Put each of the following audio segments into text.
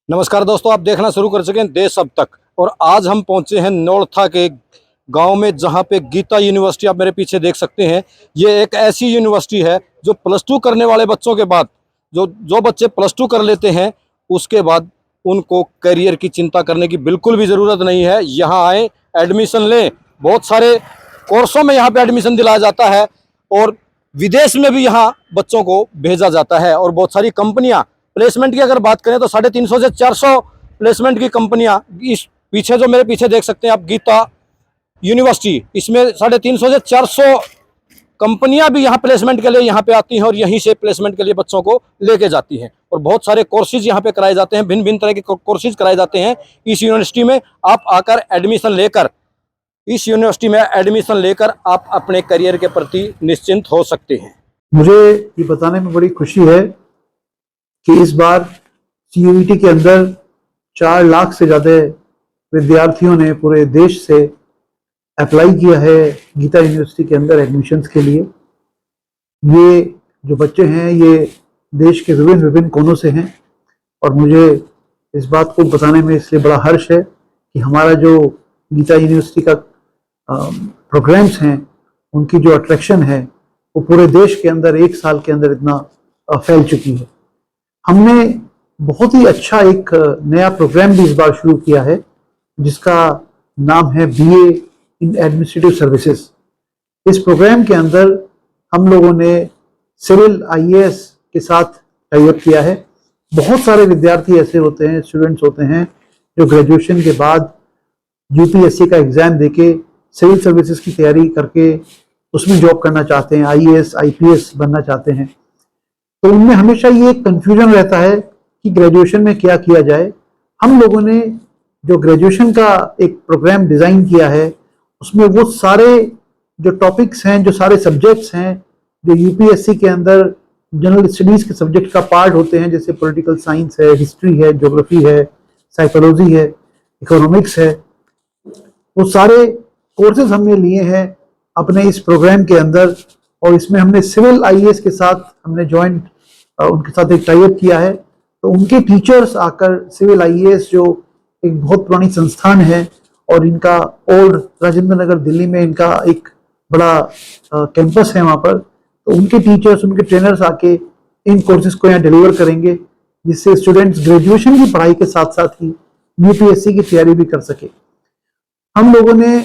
नमस्कार दोस्तों, आप देखना शुरू कर चुके हैं देश अब तक। और आज हम पहुंचे हैं नौलथा के गांव में, जहां पे गीता यूनिवर्सिटी आप मेरे पीछे देख सकते हैं। ये एक ऐसी यूनिवर्सिटी है जो +2 करने वाले बच्चों के बाद जो बच्चे +2 कर लेते हैं, उसके बाद उनको करियर की चिंता करने की बिल्कुल भी ज़रूरत नहीं है। यहाँ आए, एडमिशन लें। बहुत सारे कोर्सों में यहाँ पे एडमिशन दिलाया जाता है और विदेश में भी यहाँ बच्चों को भेजा जाता है। और बहुत सारी कंपनियाँ, प्लेसमेंट की अगर बात करें तो 350 से 400 प्लेसमेंट की कंपनियां इस पीछे, जो मेरे पीछे देख सकते हैं आप, गीता यूनिवर्सिटी, इसमें 350 से 400 कंपनियां भी यहाँ प्लेसमेंट के लिए यहाँ पे आती हैं और यहीं से प्लेसमेंट के लिए बच्चों को लेके जाती हैं। और बहुत सारे कोर्सेज यहाँ पे कराए जाते हैं, भिन्न भिन्न तरह के कोर्सेज कराए जाते हैं इस यूनिवर्सिटी में। आप आकर एडमिशन लेकर, इस यूनिवर्सिटी में एडमिशन लेकर आप अपने करियर के प्रति निश्चिंत हो सकते हैं। मुझे ये बताने में बड़ी खुशी है कि इस बार CUET के अंदर 4 लाख से ज़्यादा विद्यार्थियों ने पूरे देश से अप्लाई किया है गीता यूनिवर्सिटी के अंदर एडमिशन्स के लिए। ये जो बच्चे हैं ये देश के विभिन्न कोनों से हैं और मुझे इस बात को बताने में इसलिए बड़ा हर्ष है कि हमारा जो गीता यूनिवर्सिटी का प्रोग्राम्स हैं, उनकी जो अट्रैक्शन है वो पूरे देश के अंदर 1 साल के अंदर इतना फैल चुकी है। हमने बहुत ही अच्छा एक नया प्रोग्राम भी इस बार शुरू किया है जिसका नाम है BA इन एडमिनिस्ट्रेटिव सर्विसेज। इस प्रोग्राम के अंदर हम लोगों ने सिविल IAS के साथ टाई अप किया है। बहुत सारे विद्यार्थी ऐसे होते हैं, स्टूडेंट्स होते हैं जो ग्रेजुएशन के बाद UPSC का एग्ज़ाम देके सिविल सर्विसेज की तैयारी करके उसमें जॉब करना चाहते हैं, IAS IPS बनना चाहते हैं। तो उनमें हमेशा ये एक कन्फ्यूजन रहता है कि ग्रेजुएशन में क्या किया जाए। हम लोगों ने जो ग्रेजुएशन का एक प्रोग्राम डिज़ाइन किया है उसमें वो सारे जो टॉपिक्स हैं, जो सारे सब्जेक्ट्स हैं जो UPSC के अंदर जनरल स्टडीज़ के सब्जेक्ट का पार्ट होते हैं, जैसे पॉलिटिकल साइंस है, हिस्ट्री है, ज्योग्राफी है, साइकोलॉजी है, इकोनॉमिक्स है, वो सारे कोर्सेज हमने लिए हैं अपने इस प्रोग्राम के अंदर। और इसमें हमने सिविल IAS के साथ हमने जॉइंट उनके साथ एक टाई अप किया है। तो उनके टीचर्स आकर, सिविल IAS जो एक बहुत पुरानी संस्थान है और इनका ओल्ड राजेंद्र नगर दिल्ली में इनका एक बड़ा कैंपस है वहाँ पर, तो उनके टीचर्स, उनके ट्रेनर्स आके इन कोर्सेज को यहाँ डिलीवर करेंगे जिससे स्टूडेंट्स ग्रेजुएशन की पढ़ाई के साथ साथ ही UPSC की तैयारी भी कर सके। हम लोगों ने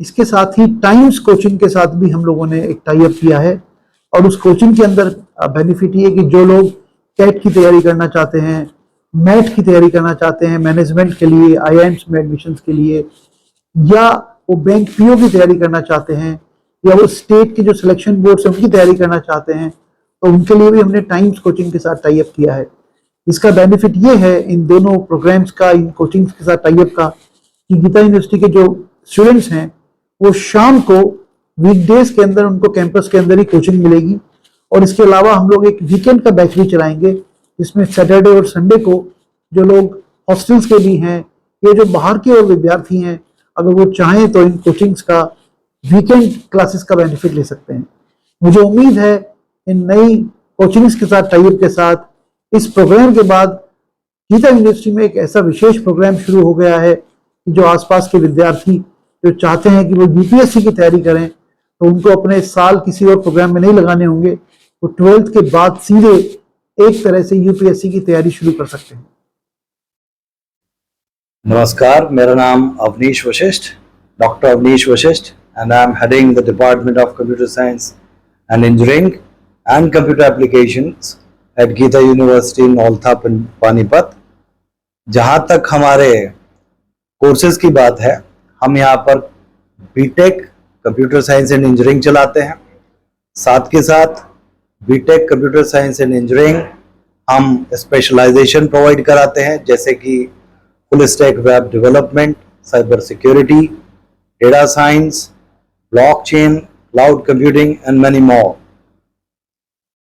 इसके साथ ही टाइम्स कोचिंग के साथ भी हम लोगों ने एक टाई अप किया है और उस कोचिंग के अंदर बेनिफिट ये है कि जो लोग कैट की तैयारी करना चाहते हैं, मैट की तैयारी करना चाहते हैं, मैनेजमेंट के लिए, IIMs में एडमिशन्स के लिए, या वो बैंक PO की तैयारी करना चाहते हैं, या वो स्टेट के जो सिलेक्शन बोर्ड से उनकी तैयारी करना चाहते हैं, तो उनके लिए भी हमने टाइम्स कोचिंग के साथ टाई अप किया है। इसका बेनिफिट ये है इन दोनों प्रोग्राम्स का, इन कोचिंग्स के साथ टाई अप का, कि गीता यूनिवर्सिटी के जो स्टूडेंट्स हैं वो शाम को वीकडेज के अंदर उनको कैंपस के अंदर ही कोचिंग मिलेगी। और इसके अलावा हम लोग एक वीकेंड का बैच भी चलाएंगे जिसमें सैटरडे और संडे को जो लोग हॉस्टल्स के भी हैं, ये जो बाहर के और विद्यार्थी हैं, अगर वो चाहें तो इन कोचिंग्स का वीकेंड क्लासेस का बेनिफिट ले सकते हैं। मुझे उम्मीद है इन नई कोचिंग्स के साथ टाई अप के साथ इस प्रोग्राम के बाद गीता यूनिवर्सिटी में एक ऐसा विशेष प्रोग्राम शुरू हो गया है कि जो आसपास के विद्यार्थी जो चाहते हैं कि वो UPSC की तैयारी करें तो उनको अपने साल किसी और प्रोग्राम में नहीं लगाने होंगे, वो 12th के बाद सीधे एक तरह से UPSC की तैयारी शुरू कर सकते हैं। नमस्कार, मेरा नाम Avneesh Vashishtha, doctor Avneesh Vashishtha, and I am heading the Department of Computer Science and Engineering and Computer Applications at Geeta University in Naultha Panipat. जहाँ तक हमारे कोर्सेज की बात है, हम यहाँ पर BTech computer science and engineering चलाते हैं। साथ के साथ BTech computer science and engineering हम स्पेशलाइजेशन प्रोवाइड कराते हैं, जैसे कि full stack web development, cyber security, data science, blockchain, cloud computing and many more.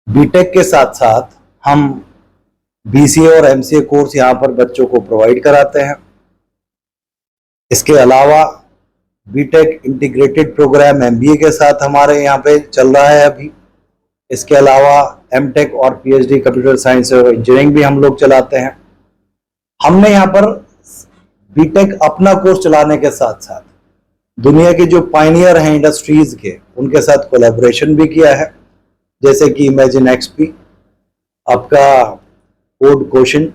BTech के साथ साथ हम BCA और MCA कोर्स यहाँ पर बच्चों को प्रोवाइड कराते हैं। इसके अलावा BTech इंटीग्रेटेड प्रोग्राम MBA के साथ हमारे यहाँ पे चल रहा है अभी। इसके अलावा MTech और PhD कंप्यूटर साइंस और इंजीनियरिंग भी हम लोग चलाते हैं। हमने यहाँ पर बीटेक अपना कोर्स चलाने के साथ साथ दुनिया के जो पायनियर हैं इंडस्ट्रीज के, उनके साथ कोलैबोरेशन भी किया है, जैसे कि इमेजिन एक्सपी, आपका Code Quotient,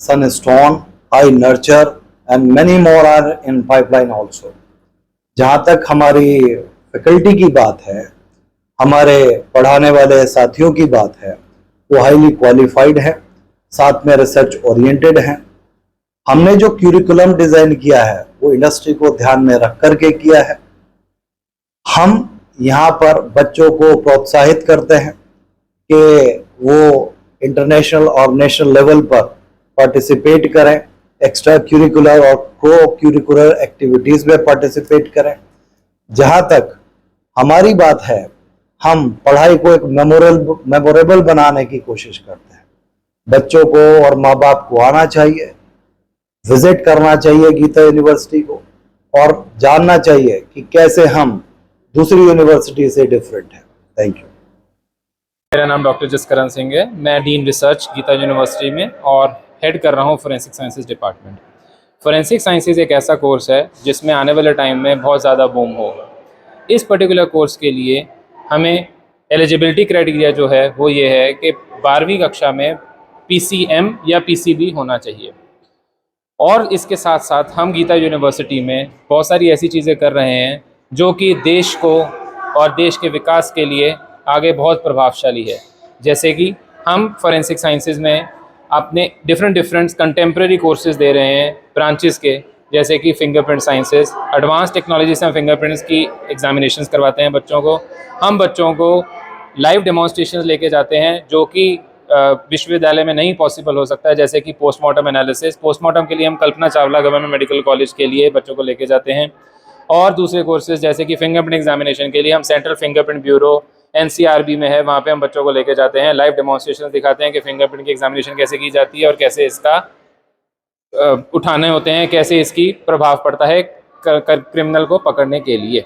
Sunstone, iNurture and many more are in pipeline also. जहाँ तक हमारी फैकल्टी की बात है, हमारे पढ़ाने वाले साथियों की बात है, वो हाईली क्वालिफाइड है, साथ में रिसर्च ओरिएंटेड हैं। हमने जो क्यूरिकुलम डिजाइन किया है वो इंडस्ट्री को ध्यान में रख करके किया है। हम यहाँ पर बच्चों को प्रोत्साहित करते हैं कि वो इंटरनेशनल और नेशनल लेवल पर पार्टिसिपेट करें, एक्स्ट्रा क्यूरिकुलर और को क्यूरिकुलर एक्टिविटीज में पार्टिसिपेट करें। जहाँ तक हमारी बात है, हम पढ़ाई को एक मेमोरेबल बनाने की कोशिश करते हैं। बच्चों को और माँ बाप को आना चाहिए, विजिट करना चाहिए गीता यूनिवर्सिटी को और जानना चाहिए कि कैसे हम दूसरी यूनिवर्सिटी से डिफरेंट है। Thank you. मेरा नाम डॉक्टर जसकरण सिंह है। मैं डीन रिसर्च गीता यूनिवर्सिटी में और हेड कर रहा हूँ forensic sciences department. Forensic sciences एक ऐसा कोर्स है जिसमें आने वाले टाइम में बहुत ज़्यादा बूम होगा। इस पर्टिकुलर कोर्स के लिए हमें एलिजिबिलिटी क्राइटेरिया जो है वो ये है कि 12वीं कक्षा में PCM या PCB होना चाहिए। और इसके साथ साथ हम गीता यूनिवर्सिटी में बहुत सारी ऐसी चीज़ें कर रहे हैं जो कि देश को और देश के विकास के लिए आगे बहुत प्रभावशाली है। जैसे कि हम फोरेंसिक साइंसेज में अपने डिफरेंट कंटेम्प्रेरी कोर्सेज दे रहे हैं ब्रांचेस के, जैसे कि फिंगरप्रिंट साइंसेज, एडवांस टेक्नोलॉजी से हम फिंगरप्रिंट्स की एग्जामिनेशंस करवाते हैं बच्चों को। हम बच्चों को लाइव डेमोन्स्ट्रेशंस लेके जाते हैं जो कि विश्वविद्यालय में नहीं पॉसिबल हो सकता है, जैसे कि पोस्टमार्टम एनालिसिस। पोस्टमार्टम के लिए हम Kalpana Chawla government medical college के लिए बच्चों को लेके जाते हैं। और दूसरे कोर्सेज जैसे कि फिंगरप्रिंट एग्जामिनेशन के लिए हम सेंट्रल फिंगरप्रिंट ब्यूरो NCRB में है, वहाँ पे हम बच्चों को लेके जाते हैं, लाइव डेमोन्स्ट्रेशन दिखाते हैं कि फिंगरप्रिंट की एग्जामिनेशन कैसे की जाती है और कैसे इसका उठाने होते हैं, कैसे इसकी प्रभाव पड़ता है क्रिमिनल को पकड़ने के लिए।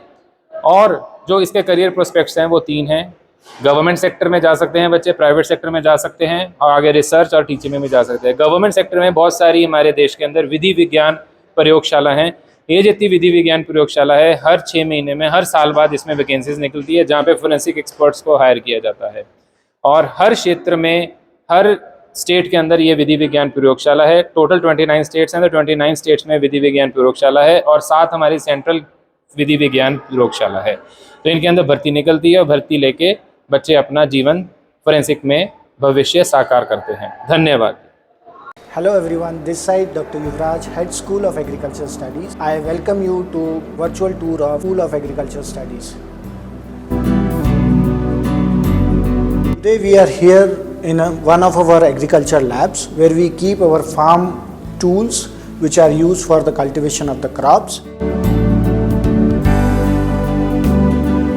और जो इसके करियर प्रोस्पेक्ट्स हैं वो 3 हैं। गवर्नमेंट सेक्टर में जा सकते हैं बच्चे, प्राइवेट सेक्टर में जा सकते हैं और आगे रिसर्च और टीचिंग में भी जा सकते हैं। गवर्नमेंट सेक्टर में बहुत सारी हमारे देश के अंदर विधि विज्ञान प्रयोगशाला हैं। ये जितनी विधि विज्ञान प्रयोगशाला है, हर 6 महीने में, हर साल बाद इसमें वैकेंसीज निकलती है जहाँ पे फोरेंसिक एक्सपर्ट्स को हायर किया जाता है। और हर क्षेत्र में, हर स्टेट के अंदर ये विधि विज्ञान प्रयोगशाला है। टोटल 29 स्टेट्स हैं, तो 29 स्टेट्स में विधि विज्ञान प्रयोगशाला है और साथ हमारी सेंट्रल विधि विज्ञान प्रयोगशाला है। तो इनके अंदर भर्ती निकलती है और भर्ती लेके बच्चे अपना जीवन फोरेंसिक में भविष्य साकार करते हैं। धन्यवाद। Hello everyone, this side Dr. Yuvraj, Head School of Agriculture Studies. I welcome you to virtual tour of School of Agriculture Studies. Today we are here in one of our agriculture labs where we keep our farm tools which are used for the cultivation of the crops.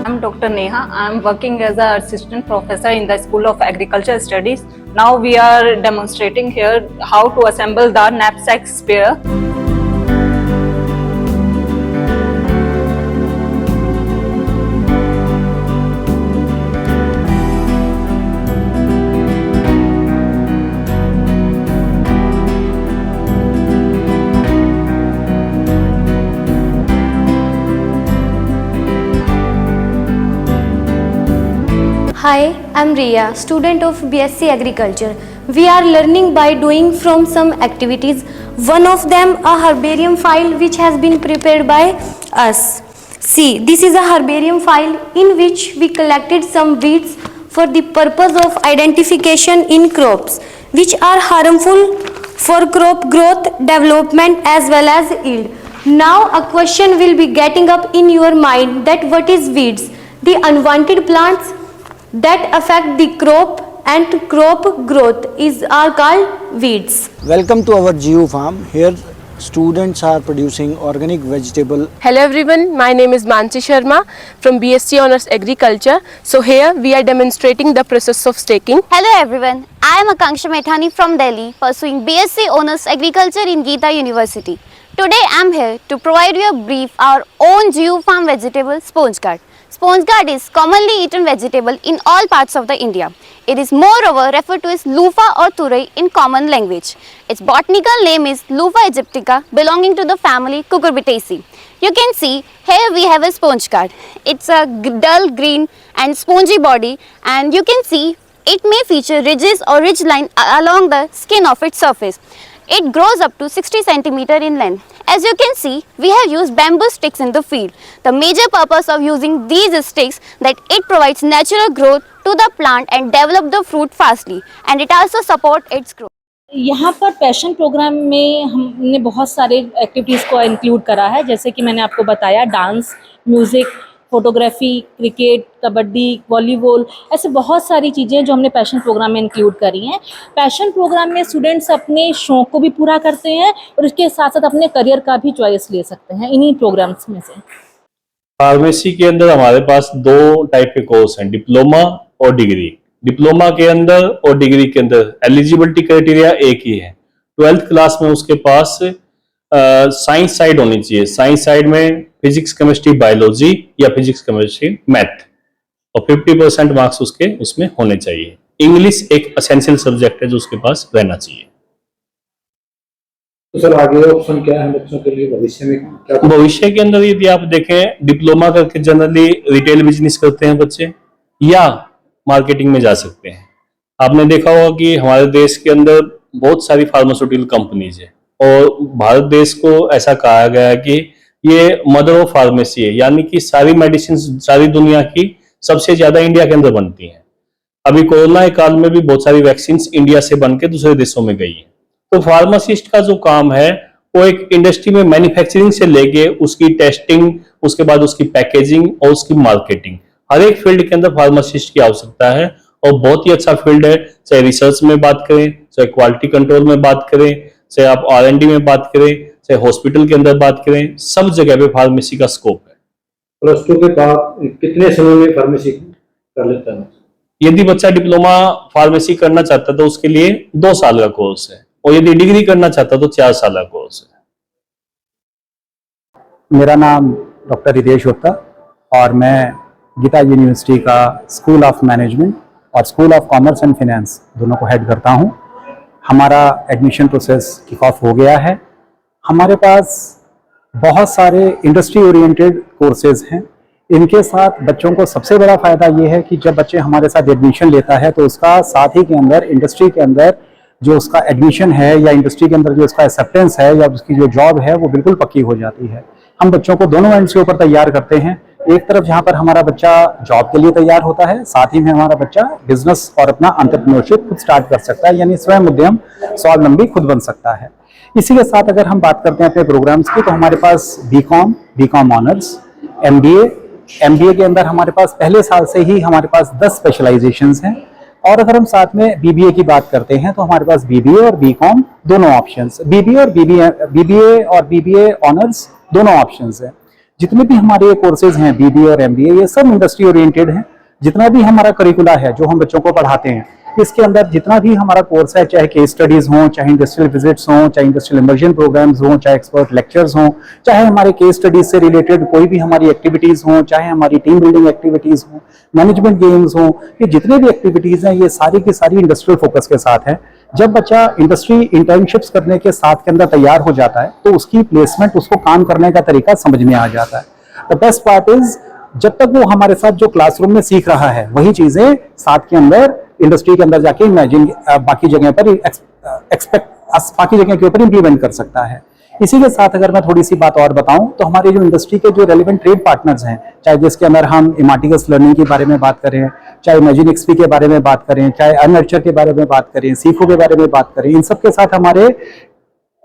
I'm Dr. Neha. I'm working as an assistant professor in the School of Agriculture Studies. Now we are demonstrating here how to assemble the knapsack spear. Hi, I'm Riya, student of BSc Agriculture. We are learning by doing from some activities. One of them a herbarium file which has been prepared by us. See, this is a herbarium file in which we collected some weeds for the purpose of identification in crops which are harmful for crop growth, development as well as yield. Now a question will be getting up in your mind that what is weeds? The unwanted plants that affect the crop and crop growth are called weeds. Welcome to our GU farm. Here students are producing organic vegetable. Hello everyone, my name is Mansi Sharma from BSc Honours Agriculture. So here we are demonstrating the process of staking. Hello everyone, I am Akanksha Methani from Delhi pursuing BSc Honours Agriculture in Geeta University. Today I am here to provide you a brief our own GU farm vegetable sponge card. Sponge gourd is commonly eaten vegetable in all parts of the India. It is moreover referred to as Lupha or Turai in common language. Its botanical name is Lupha aegyptica, belonging to the family Cucurbitaceae. You can see here we have a sponge gourd. It's a dull green and spongy body, and you can see it may feature ridges or ridge line along the skin of its surface. It grows up to 60 cm in length. As you can see, we have used bamboo sticks in the field. The major purpose of using these sticks that it provides natural growth to the plant and develop the fruit fastly, and it also support its growth. यहाँ पर passion programme में हमने बहुत सारे activities को include करा है, जैसे कि मैंने आपको बताया dance, music, photography, cricket, kabaddi, volleyball, ऐसे बहुत सारी चीज़ें जो हमने पैशन प्रोग्राम में इंक्लूड करी हैं। पैशन प्रोग्राम में स्टूडेंट्स अपने शौक़ को भी पूरा करते हैं और इसके साथ साथ अपने करियर का भी चॉइस ले सकते हैं इन्हीं प्रोग्राम्स में से। फार्मेसी के अंदर हमारे पास 2 टाइप के कोर्स हैं, डिप्लोमा और डिग्री। डिप्लोमा के अंदर और डिग्री के अंदर एलिजिबिलिटी क्राइटेरिया एक ही है। 12th क्लास में उसके पास साइंस साइड होनी चाहिए। साइंस साइड में फिजिक्स, केमिस्ट्री, बायोलॉजी या फिजिक्स, केमिस्ट्री, मैथ, और 50% मार्क्स उसके उसमें होने चाहिए। इंग्लिश एक एसेंशियल सब्जेक्ट है जो उसके पास रहना चाहिए। तो सर आगे ऑप्शन क्या है बच्चों के लिए भविष्य में क्या? भविष्य के अंदर यदि आप देखें, डिप्लोमा करके जनरली रिटेल बिजनेस करते हैं बच्चे, या मार्केटिंग में जा सकते हैं। आपने देखा होगा कि हमारे देश के अंदर बहुत सारी फार्मास्यूटिकल कंपनीज है, और भारत देश को ऐसा कहा गया है कि ये मदर ऑफ फार्मेसी है, यानी कि सारी मेडिसिन सारी दुनिया की सबसे ज्यादा इंडिया के अंदर बनती हैं। अभी कोरोना काल में भी बहुत सारी वैक्सीन इंडिया से बन के दूसरे देशों में गई है। तो फार्मासिस्ट का जो काम है वो एक इंडस्ट्री में मैन्युफैक्चरिंग से लेके उसकी टेस्टिंग, उसके बाद उसकी पैकेजिंग और उसकी मार्केटिंग, हर एक फील्ड के अंदर फार्मासिस्ट की आवश्यकता है, और बहुत ही अच्छा फील्ड है। चाहे रिसर्च में बात करें, चाहे क्वालिटी कंट्रोल में बात करें, चाहे आप R&D में बात करें, चाहे हॉस्पिटल के अंदर बात करें, सब जगह पे फार्मेसी का स्कोप है। +2 के बाद कितने समय में फार्मेसी कर लेता है? यदि बच्चा डिप्लोमा फार्मेसी करना चाहता है तो उसके लिए 2 साल का कोर्स है, और यदि डिग्री करना चाहता तो 4 साल का कोर्स है। मेरा नाम डॉक्टर रितेश गुप्ता, और मैं गीता यूनिवर्सिटी का स्कूल ऑफ मैनेजमेंट और school of commerce and finance दोनों को हेड करता हूं। हमारा एडमिशन प्रोसेस किक ऑफ हो गया है। हमारे पास बहुत सारे इंडस्ट्री ओरिएंटेड कोर्सेज हैं। इनके साथ बच्चों को सबसे बड़ा फ़ायदा ये है कि जब बच्चे हमारे साथ एडमिशन लेता है तो उसका साथ ही के अंदर इंडस्ट्री के अंदर जो उसका एडमिशन है, या इंडस्ट्री के अंदर जो उसका एक्सेप्टेंस है, या उसकी जो जॉब है, वो बिल्कुल पक्की हो जाती है। हम बच्चों को दोनों एंड के ऊपर तैयार करते हैं। एक तरफ जहाँ पर हमारा बच्चा जॉब के लिए तैयार होता है, साथ ही में हमारा बच्चा बिजनेस और अपना एंटरप्रेन्योरशिप खुद स्टार्ट कर सकता है, यानी स्वयं उद्यम स्वावलंबी खुद बन सकता है। इसी के साथ अगर हम बात करते हैं अपने प्रोग्राम्स की, तो हमारे पास बीकॉम ऑनर्स, MBA के अंदर हमारे पास पहले साल से ही हमारे पास 10 स्पेशलाइजेशंस हैं। और अगर हम साथ में BBA की बात करते हैं तो हमारे पास BBA और BCom दोनों ऑप्शंस, BBA और BBA ऑनर्स दोनों ऑप्शंस हैं। जितने भी हमारे कोर्सेज हैं BBA और MBA, ये सब इंडस्ट्री ओरिएंटेड हैं। जितना भी हमारा करिकुला है जो हम बच्चों को पढ़ाते हैं, इसके अंदर जितना भी हमारा कोर्स है, चाहे केस स्टडीज हों, चाहे इंडस्ट्रियल विजिट्स हों, चाहे इंडस्ट्रियल इमर्जन प्रोग्राम्स हों, चाहे एक्सपर्ट लेक्चर्स हों, चाहे हमारे केस स्टडीज से रिलेटेड कोई भी हमारी एक्टिविटीज हों, चाहे हमारी टीम बिल्डिंग एक्टिविटीज हों, मैनेजमेंट गेम्स हों, ये जितने भी एक्टिविटीज हैं ये सारी की सारी इंडस्ट्रियल फोकस के साथ है। जब बच्चा इंडस्ट्री इंटर्नशिप्स करने के साथ के अंदर तैयार हो जाता है तो उसकी प्लेसमेंट, उसको काम करने का तरीका समझ में आ जाता है। द बेस्ट पार्ट इज, जब तक वो हमारे साथ जो क्लासरूम में सीख रहा है वही चीजें साथ के अंदर इंडस्ट्री के अंदर जाके इमेजिन बाकी जगह पर बाकी जगह के ऊपर इंप्लीमेंट कर सकता है। इसी के साथ अगर मैं थोड़ी सी बात और बताऊं तो हमारे जो इंडस्ट्री के जो रेलिवेंट ट्रेड पार्टनर्स हैं, चाहे जिसके अंदर हम इमाटिकस लर्निंग के बारे में बात करें, चाहे इमेजिन एक्सपी के बारे में बात करें, चाहे अनर्चर के बारे में बात करें, सीखो के बारे में बात करें, इन सब के साथ हमारे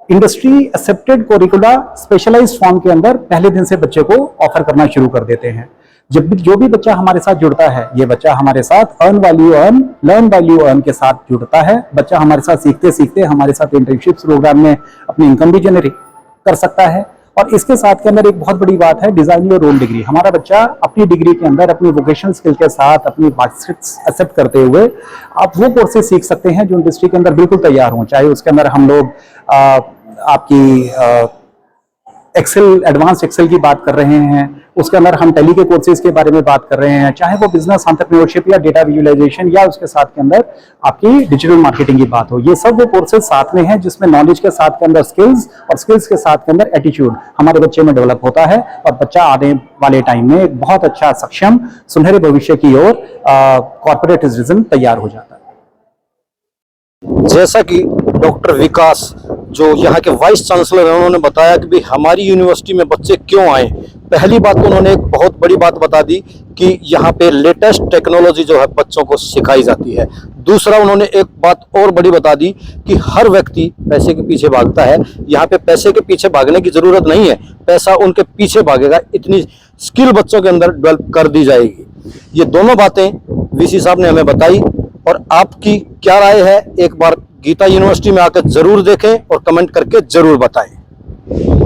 इंडस्ट्री एक्सेप्टेड कोरिकुला स्पेशलाइज्ड फॉर्म के अंदर पहले दिन से बच्चे को ऑफर करना शुरू कर देते हैं। जब भी जो भी बच्चा हमारे साथ जुड़ता है, ये बच्चा हमारे साथ लर्न वैल्यू अर्न के साथ जुड़ता है। बच्चा हमारे साथ सीखते सीखते हमारे साथ इंटर्नशिप्स प्रोग्राम में अपनी इनकम भी जनरेट कर सकता है। और इसके साथ के अंदर एक बहुत बड़ी बात है, डिजाइन योर ओन डिग्री। हमारा बच्चा अपनी डिग्री के अंदर अपनी वोकेशनल स्किल के साथ अपनी मार्क्सशीट्स एक्सेप्ट करते हुए आप वो कोर्सेज सीख सकते हैं जो इंडस्ट्री के अंदर बिल्कुल तैयार हों। चाहे उसके अंदर हम लोग आपकी एक्सेल, एडवांस एक्सेल की बात कर रहे हैं, उसके अंदर हम टेली के कोर्सेज के बारे में बात कर रहे हैं, चाहे वो बिजनेस एंटरप्रेन्योरशिप या डेटा विजुअलाइजेशन या उसके साथ के अंदर आपकी डिजिटल मार्केटिंग की बात हो, ये सब वो कोर्सेज साथ में हैं जिसमें नॉलेज के साथ के अंदर स्किल्स और स्किल्स के साथ के अंदर एटीट्यूड हमारे बच्चे में डेवलप होता है और बच्चा आने वाले टाइम में एक बहुत अच्छा सक्षम सुनहरे भविष्य की ओर कॉर्पोरेट सिटीजन तैयार हो जाता है। जैसा कि डॉक्टर विकास जो यहाँ के वाइस चांसलर हैं उन्होंने बताया कि भाई हमारी यूनिवर्सिटी में बच्चे क्यों आए। पहली बात तो उन्होंने एक बहुत बड़ी बात बता दी कि यहाँ पे लेटेस्ट टेक्नोलॉजी जो है बच्चों को सिखाई जाती है। दूसरा उन्होंने एक बात और बड़ी बता दी कि हर व्यक्ति पैसे के पीछे भागता है, यहाँ पे पैसे के पीछे भागने की ज़रूरत नहीं है, पैसा उनके पीछे भागेगा, इतनी स्किल बच्चों के अंदर डेवलप कर दी जाएगी। ये दोनों बातें वीसी साहब ने हमें बताई और आपकी क्या राय है एक बार गीता यूनिवर्सिटी में आकर जरूर देखें और कमेंट करके जरूर बताएं।